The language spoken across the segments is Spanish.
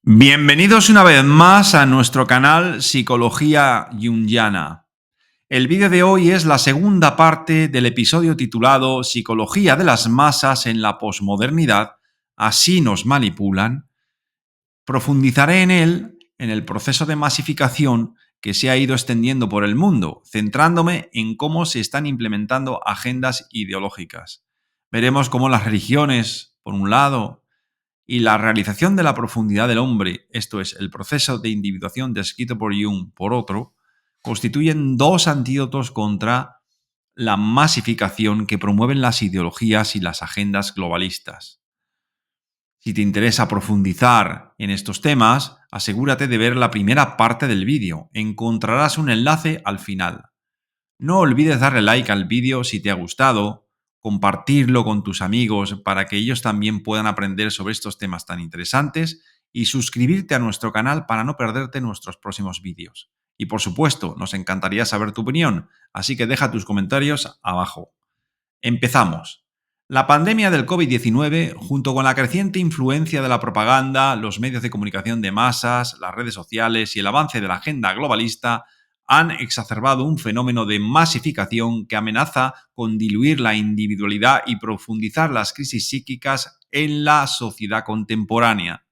Bienvenidos una vez más a nuestro canal Psicología Jungiana. El vídeo de hoy es la segunda parte del episodio titulado Psicología de las masas en la posmodernidad, así nos manipulan. Profundizaré en él, en el proceso de masificación que se ha ido extendiendo por el mundo, centrándome en cómo se están implementando agendas ideológicas. Veremos cómo las religiones, por un lado, y la realización de la profundidad del hombre, esto es, el proceso de individuación descrito por Jung, por otro, constituyen dos antídotos contra la masificación que promueven las ideologías y las agendas globalistas. Si te interesa profundizar en estos temas, asegúrate de ver la primera parte del vídeo. Encontrarás un enlace al final. No olvides darle like al vídeo si te ha gustado, compartirlo con tus amigos para que ellos también puedan aprender sobre estos temas tan interesantes y suscribirte a nuestro canal para no perderte nuestros próximos vídeos. Y por supuesto, nos encantaría saber tu opinión, así que deja tus comentarios abajo. Empezamos. La pandemia del COVID-19, junto con la creciente influencia de la propaganda, los medios de comunicación de masas, las redes sociales y el avance de la agenda globalista, han exacerbado un fenómeno de masificación que amenaza con diluir la individualidad y profundizar las crisis psíquicas en la sociedad contemporánea.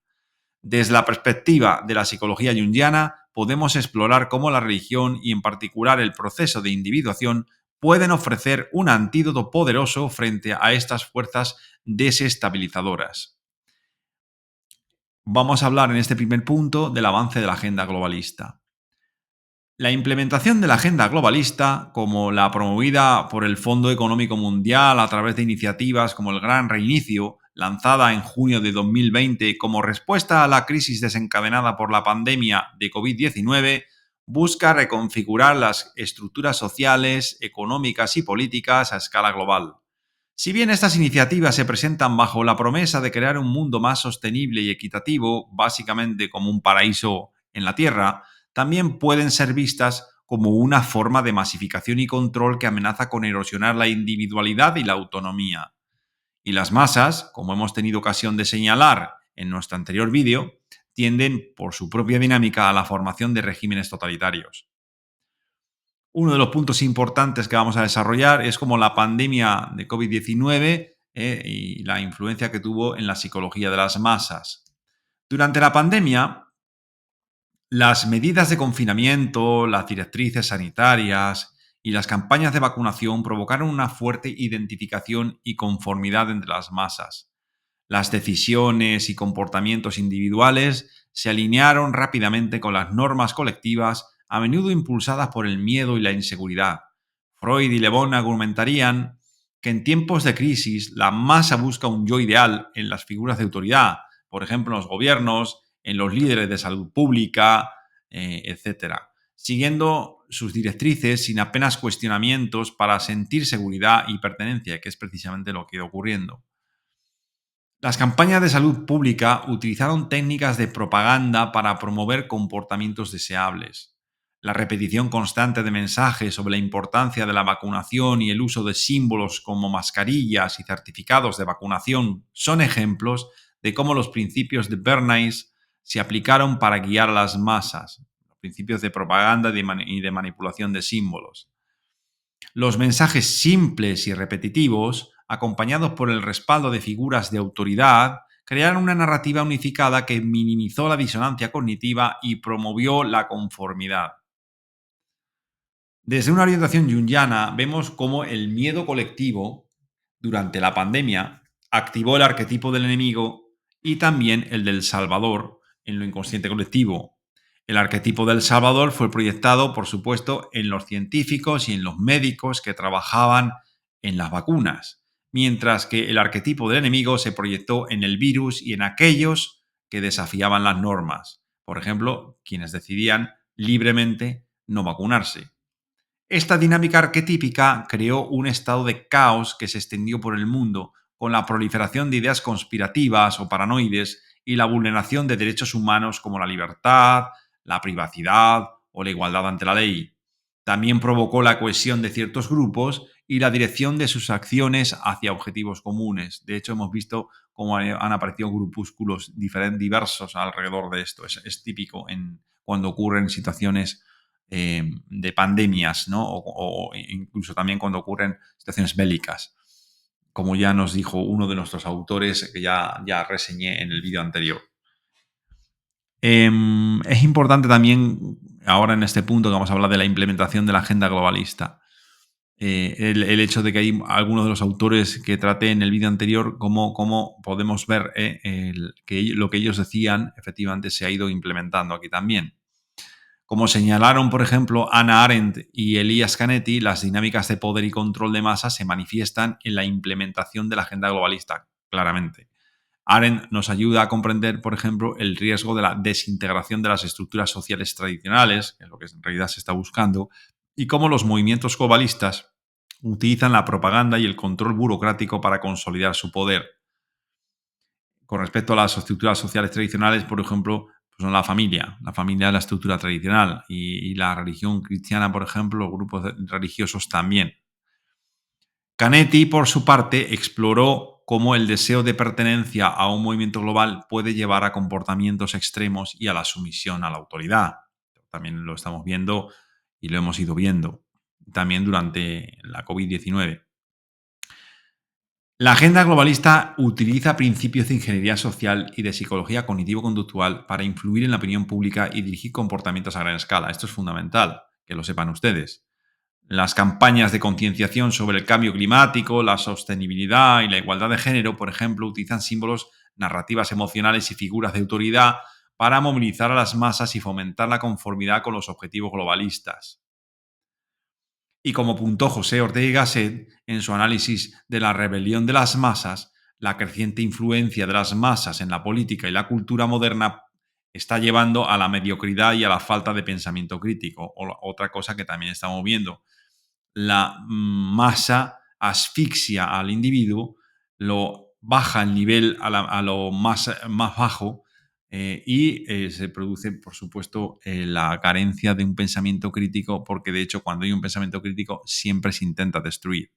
Desde la perspectiva de la psicología junguiana, podemos explorar cómo la religión y en particular el proceso de individuación pueden ofrecer un antídoto poderoso frente a estas fuerzas desestabilizadoras. Vamos a hablar en este primer punto del avance de la agenda globalista. La implementación de la agenda globalista, como la promovida por el Fondo Económico Mundial a través de iniciativas como el Gran Reinicio, lanzada en junio de 2020 como respuesta a la crisis desencadenada por la pandemia de COVID-19, busca reconfigurar las estructuras sociales, económicas y políticas a escala global. Si bien estas iniciativas se presentan bajo la promesa de crear un mundo más sostenible y equitativo, básicamente como un paraíso en la Tierra, también pueden ser vistas como una forma de masificación y control que amenaza con erosionar la individualidad y la autonomía. Y las masas, como hemos tenido ocasión de señalar en nuestro anterior vídeo, tienden por su propia dinámica a la formación de regímenes totalitarios. Uno de los puntos importantes que vamos a desarrollar es cómo la pandemia de COVID-19 y la influencia que tuvo en la psicología de las masas. Durante la pandemia, las medidas de confinamiento, las directrices sanitarias y las campañas de vacunación provocaron una fuerte identificación y conformidad entre las masas. Las decisiones y comportamientos individuales se alinearon rápidamente con las normas colectivas, a menudo impulsadas por el miedo y la inseguridad. Freud y Le Bon argumentarían que en tiempos de crisis la masa busca un yo ideal en las figuras de autoridad, por ejemplo en los gobiernos, en los líderes de salud pública, etc., siguiendo sus directrices sin apenas cuestionamientos para sentir seguridad y pertenencia, que es precisamente lo que ha ocurriendo. Las campañas de salud pública utilizaron técnicas de propaganda para promover comportamientos deseables. La repetición constante de mensajes sobre la importancia de la vacunación y el uso de símbolos como mascarillas y certificados de vacunación son ejemplos de cómo los principios de Bernays se aplicaron para guiar a las masas, los principios de propaganda y de manipulación de símbolos. Los mensajes simples y repetitivos, acompañados por el respaldo de figuras de autoridad, crearon una narrativa unificada que minimizó la disonancia cognitiva y promovió la conformidad. Desde una orientación junguiana vemos cómo el miedo colectivo, durante la pandemia, activó el arquetipo del enemigo y también el del salvador en lo inconsciente colectivo. El arquetipo del salvador fue proyectado, por supuesto, en los científicos y en los médicos que trabajaban en las vacunas, mientras que el arquetipo del enemigo se proyectó en el virus y en aquellos que desafiaban las normas, por ejemplo, quienes decidían libremente no vacunarse. Esta dinámica arquetípica creó un estado de caos que se extendió por el mundo, con la proliferación de ideas conspirativas o paranoides y la vulneración de derechos humanos como la libertad, la privacidad o la igualdad ante la ley. También provocó la cohesión de ciertos grupos y la dirección de sus acciones hacia objetivos comunes. De hecho, hemos visto cómo han aparecido grupúsculos diversos alrededor de esto. Es típico cuando ocurren situaciones de pandemias, ¿no? O incluso también cuando ocurren situaciones bélicas, como ya nos dijo uno de nuestros autores que ya reseñé en el vídeo anterior. Es importante también, ahora en este punto que vamos a hablar de la implementación de la agenda globalista, el hecho de que hay algunos de los autores que traté en el vídeo anterior, cómo podemos ver que lo que ellos decían efectivamente se ha ido implementando aquí también. Como señalaron, por ejemplo, Hannah Arendt y Elias Canetti, las dinámicas de poder y control de masa se manifiestan en la implementación de la agenda globalista, claramente. Arendt nos ayuda a comprender, por ejemplo, el riesgo de la desintegración de las estructuras sociales tradicionales, que es lo que en realidad se está buscando, y cómo los movimientos globalistas utilizan la propaganda y el control burocrático para consolidar su poder. Con respecto a las estructuras sociales tradicionales, por ejemplo, pues son la familia. La familia es la estructura tradicional y la religión cristiana, por ejemplo, los grupos religiosos también. Canetti, por su parte, exploró cómo el deseo de pertenencia a un movimiento global puede llevar a comportamientos extremos y a la sumisión a la autoridad. También lo estamos viendo y lo hemos ido viendo también durante la COVID-19. La agenda globalista utiliza principios de ingeniería social y de psicología cognitivo-conductual para influir en la opinión pública y dirigir comportamientos a gran escala. Esto es fundamental, que lo sepan ustedes. Las campañas de concienciación sobre el cambio climático, la sostenibilidad y la igualdad de género, por ejemplo, utilizan símbolos, narrativas emocionales y figuras de autoridad para movilizar a las masas y fomentar la conformidad con los objetivos globalistas. Y como apuntó José Ortega y Gasset en su análisis de la rebelión de las masas, la creciente influencia de las masas en la política y la cultura moderna está llevando a la mediocridad y a la falta de pensamiento crítico. Otra cosa que también estamos viendo, la masa asfixia al individuo, lo baja el nivel a lo más bajo y se produce, por supuesto, la carencia de un pensamiento crítico, porque de hecho cuando hay un pensamiento crítico siempre se intenta destruir.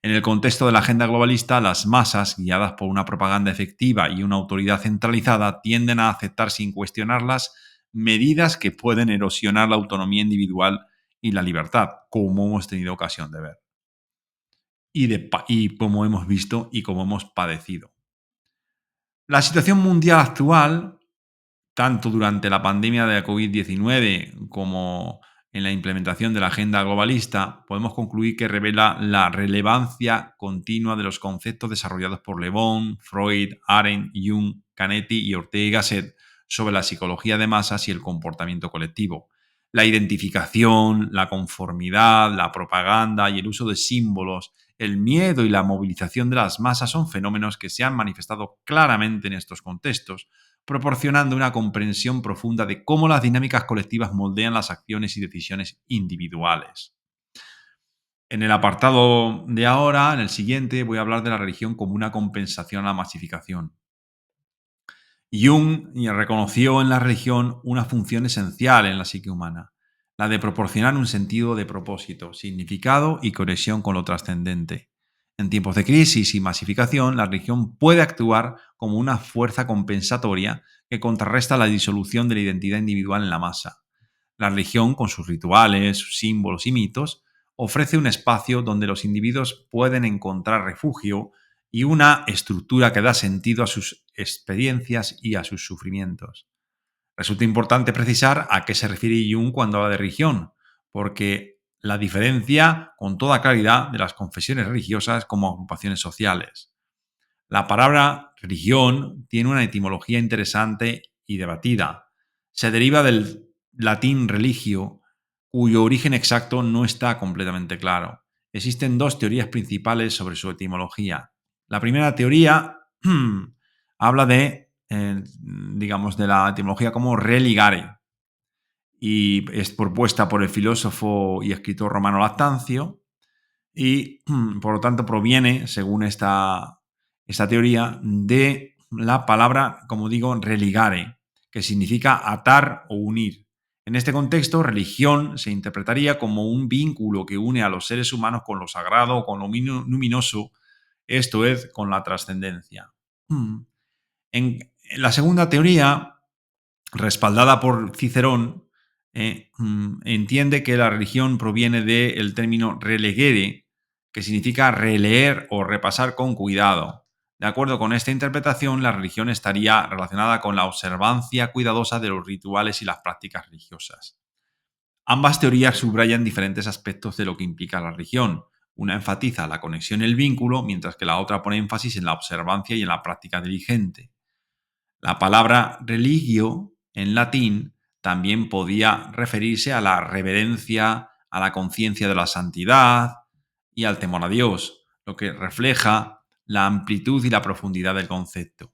En el contexto de la agenda globalista, las masas, guiadas por una propaganda efectiva y una autoridad centralizada, tienden a aceptar sin cuestionarlas medidas que pueden erosionar la autonomía individual y la libertad, como hemos tenido ocasión de ver. Y como hemos visto y como hemos padecido. La situación mundial actual, tanto durante la pandemia de la COVID-19 como en la implementación de la agenda globalista, podemos concluir que revela la relevancia continua de los conceptos desarrollados por Le Bon, Freud, Arendt, Jung, Canetti y Ortega y Gasset sobre la psicología de masas y el comportamiento colectivo. La identificación, la conformidad, la propaganda y el uso de símbolos, el miedo y la movilización de las masas son fenómenos que se han manifestado claramente en estos contextos, proporcionando una comprensión profunda de cómo las dinámicas colectivas moldean las acciones y decisiones individuales. En el apartado de ahora, en el siguiente, voy a hablar de la religión como una compensación a la masificación. Jung reconoció en la religión una función esencial en la psique humana, la de proporcionar un sentido de propósito, significado y conexión con lo trascendente. En tiempos de crisis y masificación, la religión puede actuar como una fuerza compensatoria que contrarresta la disolución de la identidad individual en la masa. La religión, con sus rituales, sus símbolos y mitos, ofrece un espacio donde los individuos pueden encontrar refugio y una estructura que da sentido a sus experiencias y a sus sufrimientos. Resulta importante precisar a qué se refiere Jung cuando habla de religión, porque la diferencia con toda claridad de las confesiones religiosas como agrupaciones sociales. La palabra religión tiene una etimología interesante y debatida. Se deriva del latín religio, cuyo origen exacto no está completamente claro. Existen dos teorías principales sobre su etimología. La primera teoría habla digamos, de la etimología como religare, y es propuesta por el filósofo y escritor romano Lactancio, y por lo tanto proviene, según esta teoría, de la palabra, como digo, religare, que significa atar o unir. En este contexto, religión se interpretaría como un vínculo que une a los seres humanos con lo sagrado, con lo luminoso, esto es, con la trascendencia. Hmm. En la segunda teoría, respaldada por Cicerón, entiende que la religión proviene del término relegere, que significa releer o repasar con cuidado. De acuerdo con esta interpretación, la religión estaría relacionada con la observancia cuidadosa de los rituales y las prácticas religiosas. Ambas teorías subrayan diferentes aspectos de lo que implica la religión. Una enfatiza la conexión y el vínculo, mientras que la otra pone énfasis en la observancia y en la práctica diligente. La palabra religio en latín también podía referirse a la reverencia, a la conciencia de la santidad y al temor a Dios, lo que refleja la amplitud y la profundidad del concepto.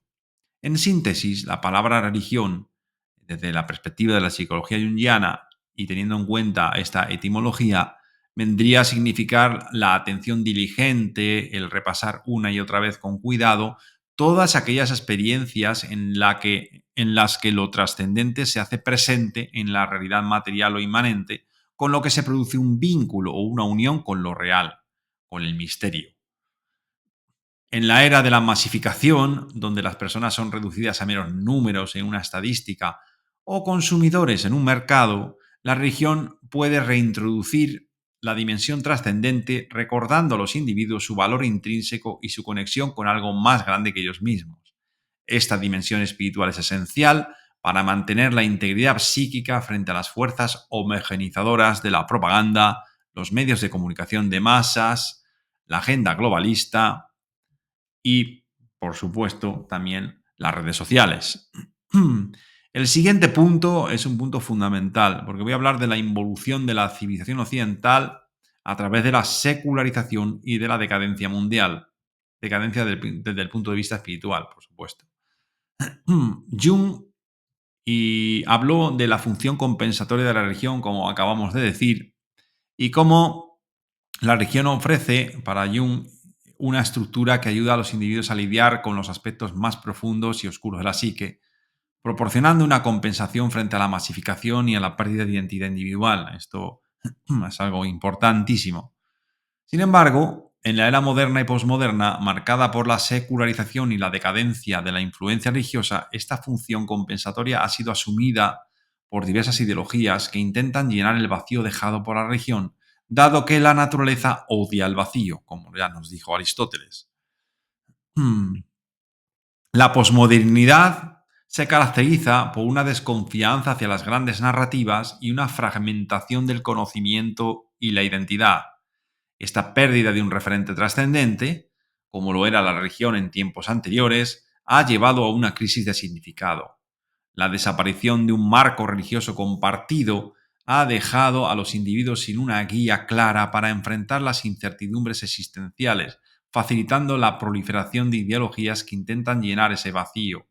En síntesis, la palabra religión, desde la perspectiva de la psicología junguiana y teniendo en cuenta esta etimología, vendría a significar la atención diligente, el repasar una y otra vez con cuidado todas aquellas experiencias en las que lo trascendente se hace presente en la realidad material o inmanente, con lo que se produce un vínculo o una unión con lo real, con el misterio. En la era de la masificación, donde las personas son reducidas a meros números en una estadística o consumidores en un mercado, la religión puede reintroducir la dimensión trascendente recordando a los individuos su valor intrínseco y su conexión con algo más grande que ellos mismos. Esta dimensión espiritual es esencial para mantener la integridad psíquica frente a las fuerzas homogenizadoras de la propaganda, los medios de comunicación de masas, la agenda globalista y, por supuesto, también las redes sociales. El siguiente punto es un punto fundamental, porque voy a hablar de la involución de la civilización occidental a través de la secularización y de la decadencia mundial. Decadencia desde el punto de vista espiritual, por supuesto. Jung habló de la función compensatoria de la religión, como acabamos de decir, y cómo la religión ofrece para Jung una estructura que ayuda a los individuos a lidiar con los aspectos más profundos y oscuros de la psique, proporcionando una compensación frente a la masificación y a la pérdida de identidad individual. Esto es algo importantísimo. Sin embargo, en la era moderna y posmoderna, marcada por la secularización y la decadencia de la influencia religiosa, esta función compensatoria ha sido asumida por diversas ideologías que intentan llenar el vacío dejado por la religión, dado que la naturaleza odia el vacío, como ya nos dijo Aristóteles. La posmodernidad se caracteriza por una desconfianza hacia las grandes narrativas y una fragmentación del conocimiento y la identidad. Esta pérdida de un referente trascendente, como lo era la religión en tiempos anteriores, ha llevado a una crisis de significado. La desaparición de un marco religioso compartido ha dejado a los individuos sin una guía clara para enfrentar las incertidumbres existenciales, facilitando la proliferación de ideologías que intentan llenar ese vacío.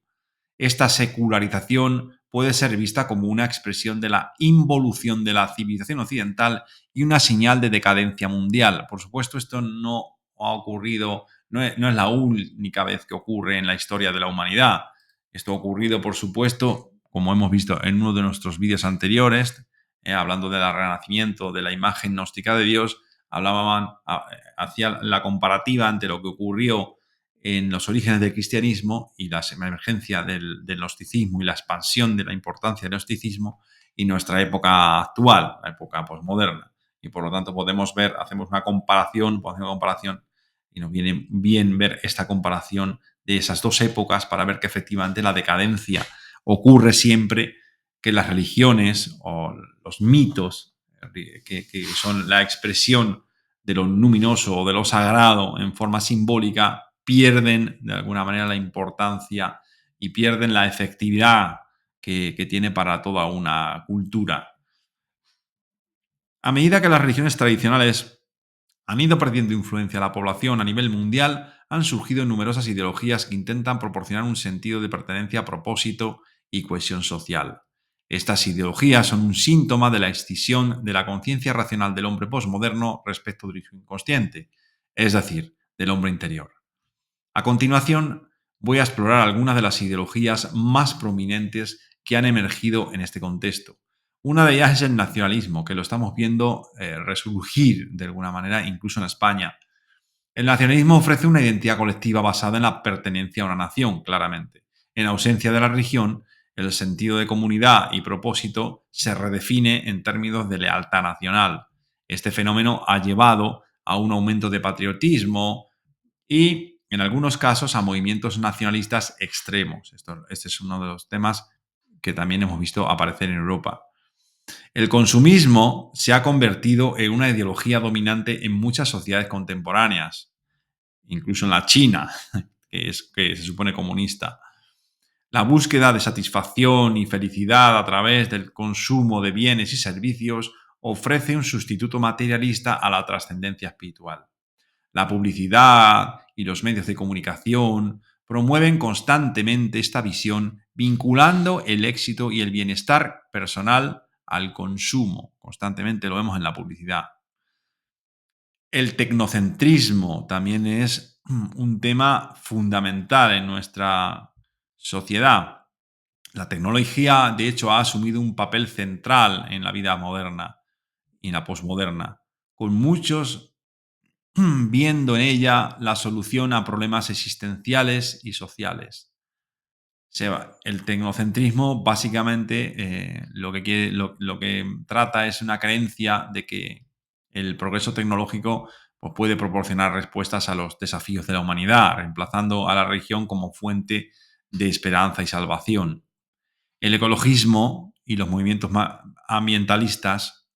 Esta secularización puede ser vista como una expresión de la involución de la civilización occidental y una señal de decadencia mundial. Por supuesto, esto no ha ocurrido, no es la única vez que ocurre en la historia de la humanidad. Esto ha ocurrido, por supuesto, como hemos visto en uno de nuestros vídeos anteriores, hablando del renacimiento, de la imagen gnóstica de Dios, hacía la comparativa entre lo que ocurrió en los orígenes del cristianismo y la emergencia del gnosticismo y la expansión de la importancia del gnosticismo y nuestra época actual, la época posmoderna. Y por lo tanto hacemos una comparación, y nos viene bien ver esta comparación de esas dos épocas para ver que efectivamente la decadencia ocurre siempre que las religiones o los mitos, que son la expresión de lo luminoso o de lo sagrado en forma simbólica, pierden de alguna manera la importancia y pierden la efectividad que tiene para toda una cultura. A medida que las religiones tradicionales han ido perdiendo influencia en la población a nivel mundial, han surgido numerosas ideologías que intentan proporcionar un sentido de pertenencia, propósito y cohesión social. Estas ideologías son un síntoma de la escisión de la conciencia racional del hombre posmoderno respecto de su inconsciente, es decir, del hombre interior. A continuación, voy a explorar algunas de las ideologías más prominentes que han emergido en este contexto. Una de ellas es el nacionalismo, que lo estamos viendo resurgir de alguna manera, incluso en España. El nacionalismo ofrece una identidad colectiva basada en la pertenencia a una nación, claramente. En ausencia de la religión, el sentido de comunidad y propósito se redefine en términos de lealtad nacional. Este fenómeno ha llevado a un aumento de patriotismo y, en algunos casos, a movimientos nacionalistas extremos. Este es uno de los temas que también hemos visto aparecer en Europa. El consumismo se ha convertido en una ideología dominante en muchas sociedades contemporáneas, incluso en la China, que se supone comunista. La búsqueda de satisfacción y felicidad a través del consumo de bienes y servicios ofrece un sustituto materialista a la trascendencia espiritual. La publicidad y los medios de comunicación promueven constantemente esta visión, vinculando el éxito y el bienestar personal al consumo. Constantemente lo vemos en la publicidad. El tecnocentrismo también es un tema fundamental en nuestra sociedad. La tecnología, de hecho, ha asumido un papel central en la vida moderna y en la posmoderna, con muchos viendo en ella la solución a problemas existenciales y sociales. El tecnocentrismo básicamente lo que trata es una creencia de que el progreso tecnológico pues, puede proporcionar respuestas a los desafíos de la humanidad, reemplazando a la religión como fuente de esperanza y salvación. El ecologismo y los movimientos ambientalistas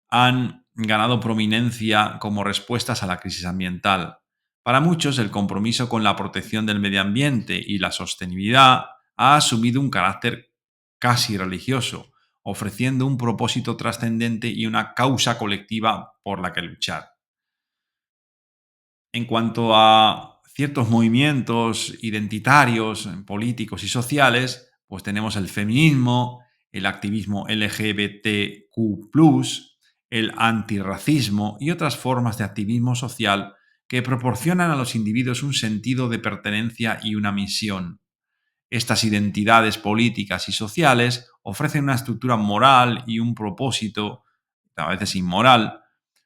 han ganado prominencia como respuestas a la crisis ambiental. Para muchos, el compromiso con la protección del medio ambiente y la sostenibilidad ha asumido un carácter casi religioso, ofreciendo un propósito trascendente y una causa colectiva por la que luchar. En cuanto a ciertos movimientos identitarios, políticos y sociales, pues tenemos el feminismo, el activismo LGBTQ+, el antirracismo y otras formas de activismo social que proporcionan a los individuos un sentido de pertenencia y una misión. Estas identidades políticas y sociales ofrecen una estructura moral y un propósito, a veces inmoral,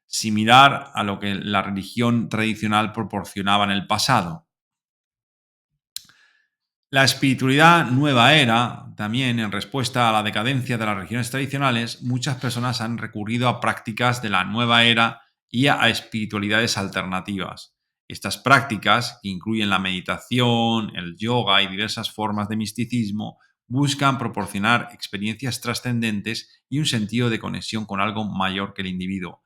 similar a lo que la religión tradicional proporcionaba en el pasado. La espiritualidad nueva era, también en respuesta a la decadencia de las religiones tradicionales, muchas personas han recurrido a prácticas de la nueva era y a espiritualidades alternativas. Estas prácticas, que incluyen la meditación, el yoga y diversas formas de misticismo, buscan proporcionar experiencias trascendentes y un sentido de conexión con algo mayor que el individuo.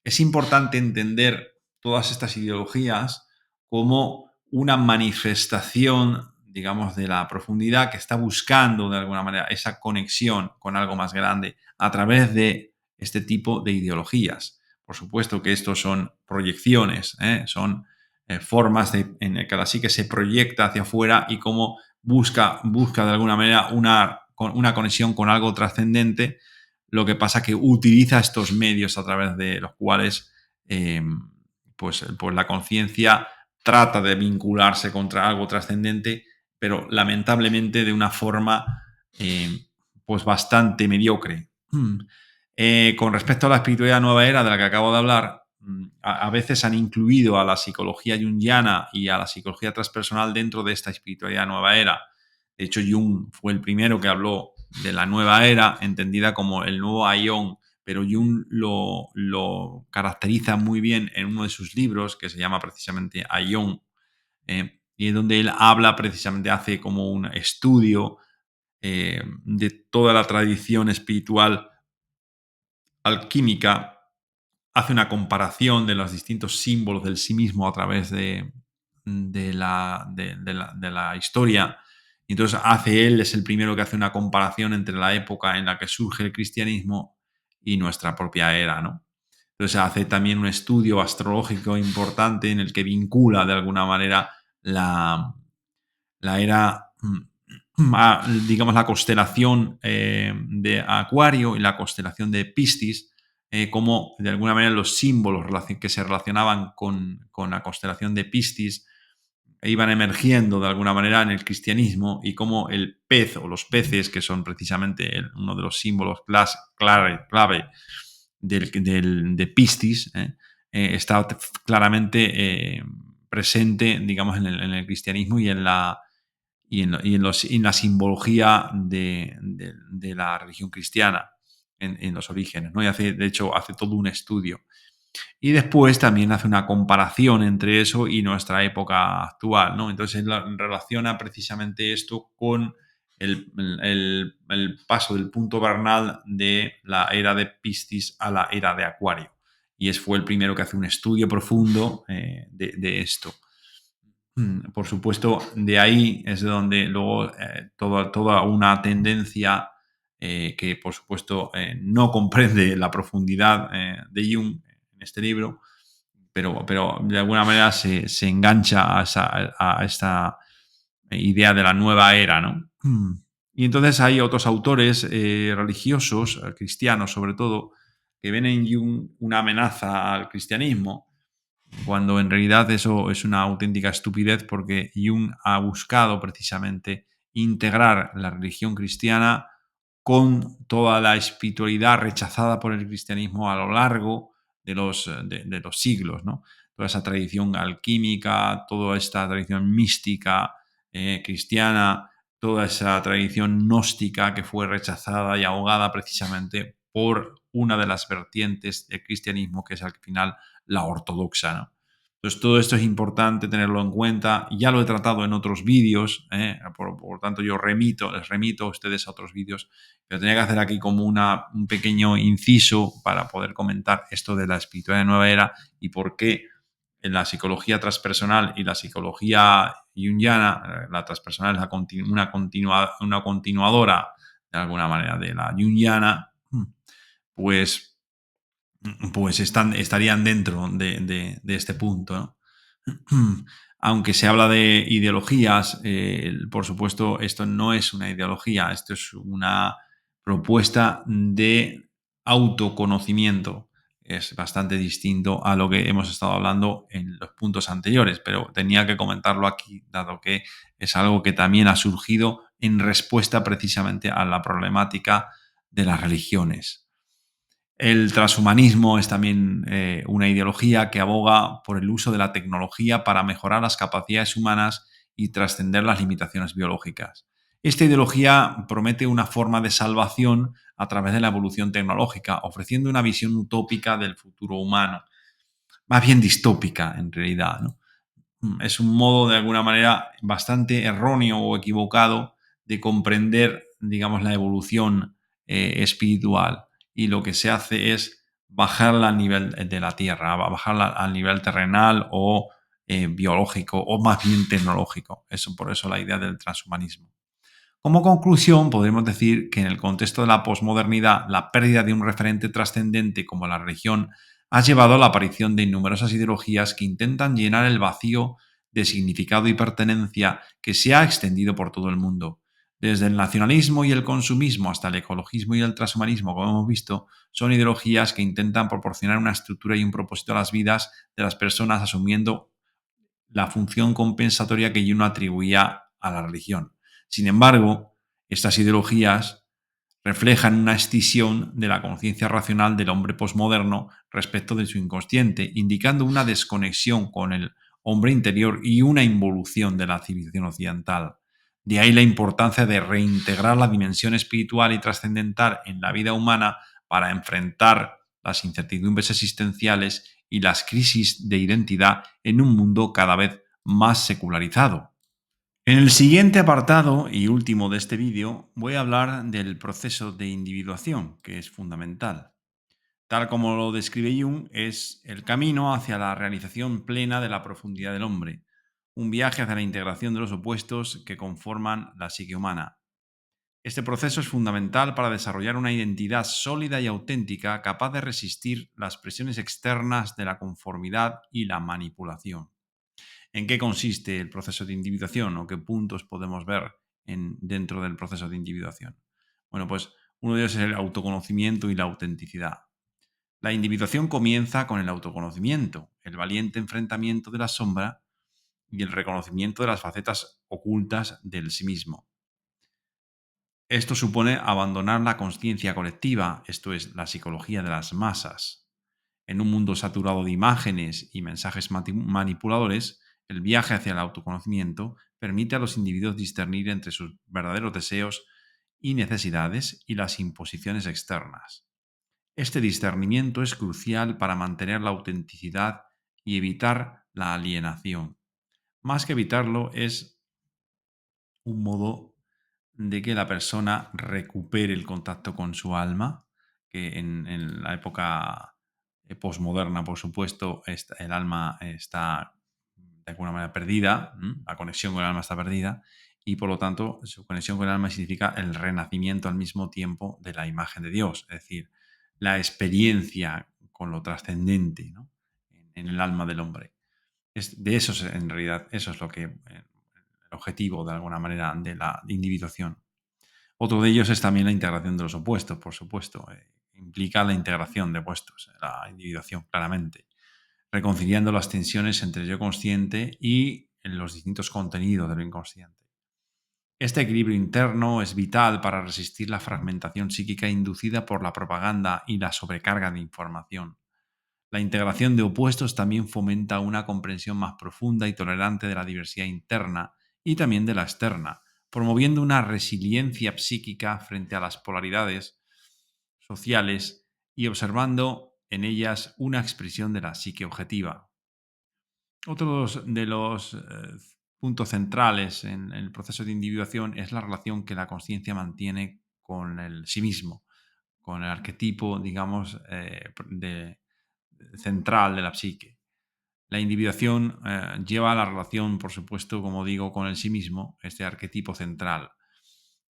Es importante entender todas estas ideologías como una manifestación, digamos, de la profundidad que está buscando de alguna manera esa conexión con algo más grande a través de este tipo de ideologías. Por supuesto que estos son proyecciones, son formas en el que la psique se proyecta hacia afuera y cómo busca de alguna manera una conexión con algo trascendente. Lo que pasa es que utiliza estos medios a través de los cuales eh, pues la conciencia trata de vincularse contra algo trascendente, pero lamentablemente de una forma pues bastante mediocre. Con respecto a la espiritualidad nueva era de la que acabo de hablar, a veces han incluido a la psicología junguiana y a la psicología transpersonal dentro de esta espiritualidad nueva era. De hecho, Jung fue el primero que habló de la nueva era, entendida como el nuevo Aion, pero Jung lo caracteriza muy bien en uno de sus libros, que se llama precisamente Aion, y es donde él habla precisamente, hace como un estudio de toda la tradición espiritual alquímica, hace una comparación de los distintos símbolos del sí mismo a través de la historia. Y entonces él es el primero que hace una comparación entre la época en la que surge el cristianismo y nuestra propia era, ¿no? Entonces hace también un estudio astrológico importante en el que vincula de alguna manera la era, digamos, la constelación de Acuario y la constelación de Piscis, como de alguna manera los símbolos que se relacionaban con la constelación de Piscis iban emergiendo de alguna manera en el cristianismo y cómo el pez o los peces, que son precisamente uno de los símbolos clave de Piscis, está claramente presente, digamos, en el cristianismo y en la simbología de la religión cristiana en los orígenes, ¿no? De hecho, hace todo un estudio. Y después también hace una comparación entre eso y nuestra época actual, ¿no? Entonces relaciona precisamente esto con el paso del punto vernal de la era de Piscis a la era de Acuario. Fue el primero que hace un estudio profundo de esto. Por supuesto, de ahí es de donde luego toda una tendencia que, por supuesto, no comprende la profundidad de Jung en este libro, pero de alguna manera se engancha a esta idea de la nueva era, ¿no? Y entonces hay otros autores religiosos, cristianos sobre todo, que ven en Jung una amenaza al cristianismo, cuando en realidad eso es una auténtica estupidez, porque Jung ha buscado precisamente integrar la religión cristiana con toda la espiritualidad rechazada por el cristianismo a lo largo de los siglos, ¿no? Toda esa tradición alquímica, toda esta tradición mística cristiana, toda esa tradición gnóstica que fue rechazada y ahogada precisamente por una de las vertientes del cristianismo, que es al final la ortodoxa, ¿no? Entonces, todo esto es importante tenerlo en cuenta. Ya lo he tratado en otros vídeos, por tanto, les remito a ustedes a otros vídeos, pero tenía que hacer aquí como un pequeño inciso para poder comentar esto de la espiritualidad de nueva era y por qué en la psicología transpersonal y la psicología junguiana, la transpersonal es una continuadora de alguna manera de la junguiana, pues estarían dentro de este punto, ¿no? Aunque se habla de ideologías, por supuesto, esto no es una ideología, esto es una propuesta de autoconocimiento. Es bastante distinto a lo que hemos estado hablando en los puntos anteriores, pero tenía que comentarlo aquí, dado que es algo que también ha surgido en respuesta precisamente a la problemática de las religiones. El transhumanismo es también una ideología que aboga por el uso de la tecnología para mejorar las capacidades humanas y trascender las limitaciones biológicas. Esta ideología promete una forma de salvación a través de la evolución tecnológica, ofreciendo una visión utópica del futuro humano, más bien distópica en realidad, ¿no? Es un modo de alguna manera bastante erróneo o equivocado de comprender, digamos, la evolución espiritual. Y lo que se hace es bajarla al nivel de la Tierra, bajarla al nivel terrenal o biológico o más bien tecnológico. Por eso la idea del transhumanismo. Como conclusión, podemos decir que en el contexto de la posmodernidad, la pérdida de un referente trascendente como la religión ha llevado a la aparición de numerosas ideologías que intentan llenar el vacío de significado y pertenencia que se ha extendido por todo el mundo. Desde el nacionalismo y el consumismo hasta el ecologismo y el transhumanismo, como hemos visto, son ideologías que intentan proporcionar una estructura y un propósito a las vidas de las personas, asumiendo la función compensatoria que Jung atribuía a la religión. Sin embargo, estas ideologías reflejan una escisión de la conciencia racional del hombre posmoderno respecto de su inconsciente, indicando una desconexión con el hombre interior y una involución de la civilización occidental. De ahí la importancia de reintegrar la dimensión espiritual y trascendental en la vida humana para enfrentar las incertidumbres existenciales y las crisis de identidad en un mundo cada vez más secularizado. En el siguiente apartado y último de este vídeo voy a hablar del proceso de individuación, que es fundamental. Tal como lo describe Jung, es el camino hacia la realización plena de la profundidad del hombre, un viaje hacia la integración de los opuestos que conforman la psique humana. Este proceso es fundamental para desarrollar una identidad sólida y auténtica capaz de resistir las presiones externas de la conformidad y la manipulación. ¿En qué consiste el proceso de individuación o qué puntos podemos ver dentro del proceso de individuación? Bueno, pues uno de ellos es el autoconocimiento y la autenticidad. La individuación comienza con el autoconocimiento, el valiente enfrentamiento de la sombra y el reconocimiento de las facetas ocultas del sí mismo. Esto supone abandonar la conciencia colectiva, esto es, la psicología de las masas. En un mundo saturado de imágenes y mensajes manipuladores, el viaje hacia el autoconocimiento permite a los individuos discernir entre sus verdaderos deseos y necesidades y las imposiciones externas. Este discernimiento es crucial para mantener la autenticidad y evitar la alienación. Más que evitarlo, es un modo de que la persona recupere el contacto con su alma, que en la época posmoderna, por supuesto, el alma está de alguna manera perdida, la conexión con el alma está perdida, y por lo tanto su conexión con el alma significa el renacimiento al mismo tiempo de la imagen de Dios, es decir, la experiencia con lo trascendente, ¿no?, en el alma del hombre. De eso en realidad, eso es lo que el objetivo de alguna manera de la individuación. Otro de ellos es también la integración de los opuestos, por supuesto. Implica la integración de opuestos, la individuación, claramente, reconciliando las tensiones entre el yo consciente y los distintos contenidos de lo inconsciente. Este equilibrio interno es vital para resistir la fragmentación psíquica inducida por la propaganda y la sobrecarga de información. La integración de opuestos también fomenta una comprensión más profunda y tolerante de la diversidad interna y también de la externa, promoviendo una resiliencia psíquica frente a las polaridades sociales y observando en ellas una expresión de la psique objetiva. Otro de los puntos centrales en el proceso de individuación es la relación que la conciencia mantiene con el sí mismo, con el arquetipo, digamos, central de la psique. La individuación lleva a la relación, por supuesto, como digo, con el sí mismo, este arquetipo central.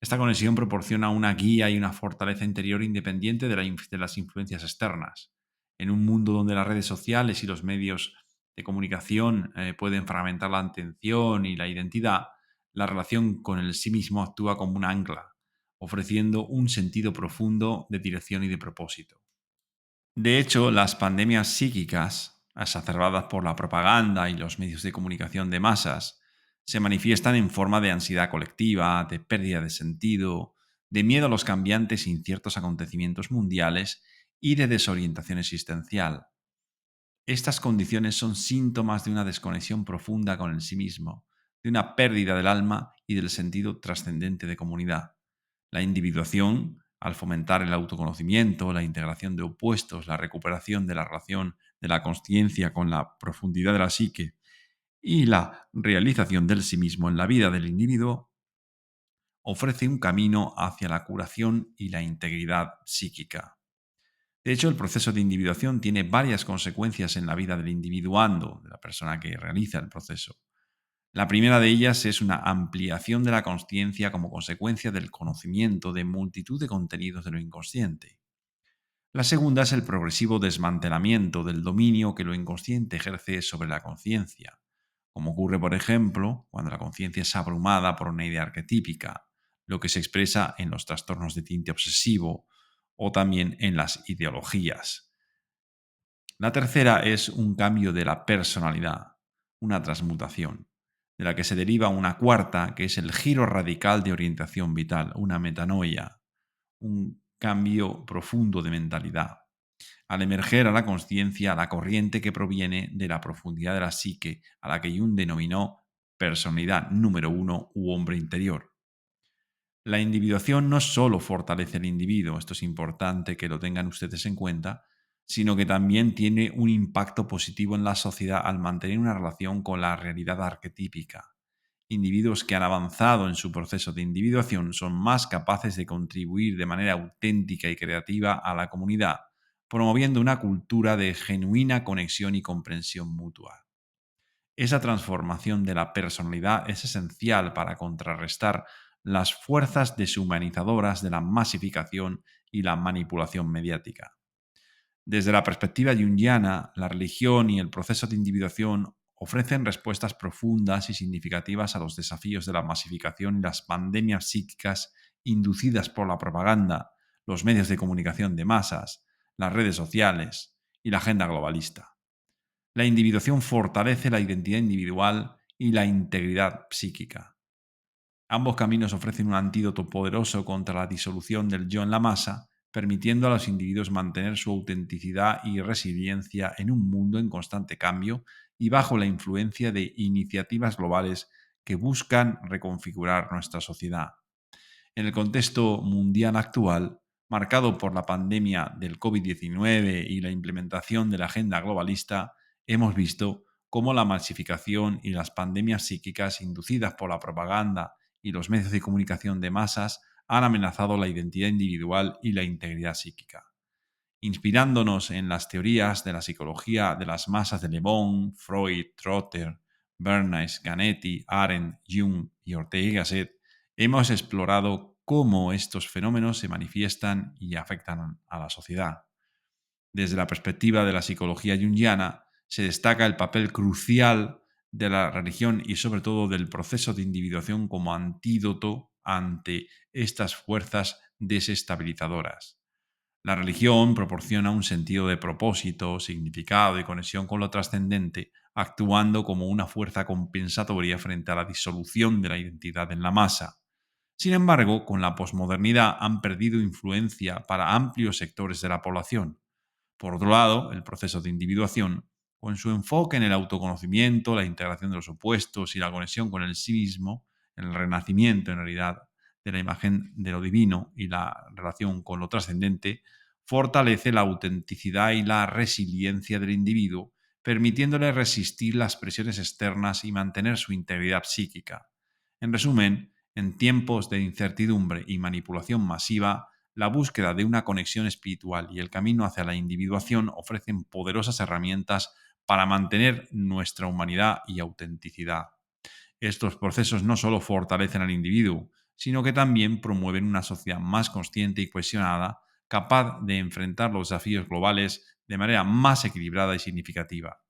Esta conexión proporciona una guía y una fortaleza interior independiente de las influencias externas. En un mundo donde las redes sociales y los medios de comunicación pueden fragmentar la atención y la identidad, la relación con el sí mismo actúa como un ancla, ofreciendo un sentido profundo de dirección y de propósito. De hecho, las pandemias psíquicas, exacerbadas por la propaganda y los medios de comunicación de masas, se manifiestan en forma de ansiedad colectiva, de pérdida de sentido, de miedo a los cambiantes e inciertos acontecimientos mundiales y de desorientación existencial. Estas condiciones son síntomas de una desconexión profunda con el sí mismo, de una pérdida del alma y del sentido trascendente de comunidad. La individuación, al fomentar el autoconocimiento, la integración de opuestos, la recuperación de la relación de la consciencia con la profundidad de la psique y la realización del sí mismo en la vida del individuo, ofrece un camino hacia la curación y la integridad psíquica. De hecho, el proceso de individuación tiene varias consecuencias en la vida del individuando, de la persona que realiza el proceso. La primera de ellas es una ampliación de la consciencia como consecuencia del conocimiento de multitud de contenidos de lo inconsciente. La segunda es el progresivo desmantelamiento del dominio que lo inconsciente ejerce sobre la conciencia, como ocurre, por ejemplo, cuando la conciencia es abrumada por una idea arquetípica, lo que se expresa en los trastornos de tinte obsesivo o también en las ideologías. La tercera es un cambio de la personalidad, una transmutación, de la que se deriva una cuarta, que es el giro radical de orientación vital, una metanoia, un cambio profundo de mentalidad. Al emerger a la conciencia la corriente que proviene de la profundidad de la psique, a la que Jung denominó personalidad número uno u hombre interior. La individuación no solo fortalece al individuo, esto es importante que lo tengan ustedes en cuenta, sino que también tiene un impacto positivo en la sociedad al mantener una relación con la realidad arquetípica. Individuos que han avanzado en su proceso de individuación son más capaces de contribuir de manera auténtica y creativa a la comunidad, promoviendo una cultura de genuina conexión y comprensión mutua. Esa transformación de la personalidad es esencial para contrarrestar las fuerzas deshumanizadoras de la masificación y la manipulación mediática. Desde la perspectiva junguiana, la religión y el proceso de individuación ofrecen respuestas profundas y significativas a los desafíos de la masificación y las pandemias psíquicas inducidas por la propaganda, los medios de comunicación de masas, las redes sociales y la agenda globalista. La individuación fortalece la identidad individual y la integridad psíquica. Ambos caminos ofrecen un antídoto poderoso contra la disolución del yo en la masa, permitiendo a los individuos mantener su autenticidad y resiliencia en un mundo en constante cambio y bajo la influencia de iniciativas globales que buscan reconfigurar nuestra sociedad. En el contexto mundial actual, marcado por la pandemia del COVID-19 y la implementación de la agenda globalista, hemos visto cómo la masificación y las pandemias psíquicas inducidas por la propaganda y los medios de comunicación de masas han amenazado la identidad individual y la integridad psíquica. Inspirándonos en las teorías de la psicología de las masas de Le Bon, Freud, Trotter, Bernays, Ganetti, Arendt, Jung y Ortega y Gasset, hemos explorado cómo estos fenómenos se manifiestan y afectan a la sociedad. Desde la perspectiva de la psicología junguiana, se destaca el papel crucial de la religión y sobre todo del proceso de individuación como antídoto ante estas fuerzas desestabilizadoras. La religión proporciona un sentido de propósito, significado y conexión con lo trascendente, actuando como una fuerza compensatoria frente a la disolución de la identidad en la masa. Sin embargo, con la posmodernidad han perdido influencia para amplios sectores de la población. Por otro lado, el proceso de individuación, con su enfoque en el autoconocimiento, la integración de los opuestos y la conexión con el sí mismo, el renacimiento en realidad de la imagen de lo divino y la relación con lo trascendente, fortalece la autenticidad y la resiliencia del individuo, permitiéndole resistir las presiones externas y mantener su integridad psíquica. En resumen, en tiempos de incertidumbre y manipulación masiva, la búsqueda de una conexión espiritual y el camino hacia la individuación ofrecen poderosas herramientas para mantener nuestra humanidad y autenticidad. Estos procesos no solo fortalecen al individuo, sino que también promueven una sociedad más consciente y cohesionada, capaz de enfrentar los desafíos globales de manera más equilibrada y significativa.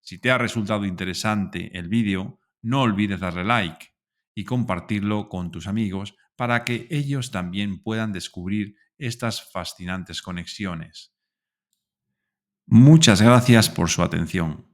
Si te ha resultado interesante el vídeo, no olvides darle like y compartirlo con tus amigos para que ellos también puedan descubrir estas fascinantes conexiones. Muchas gracias por su atención.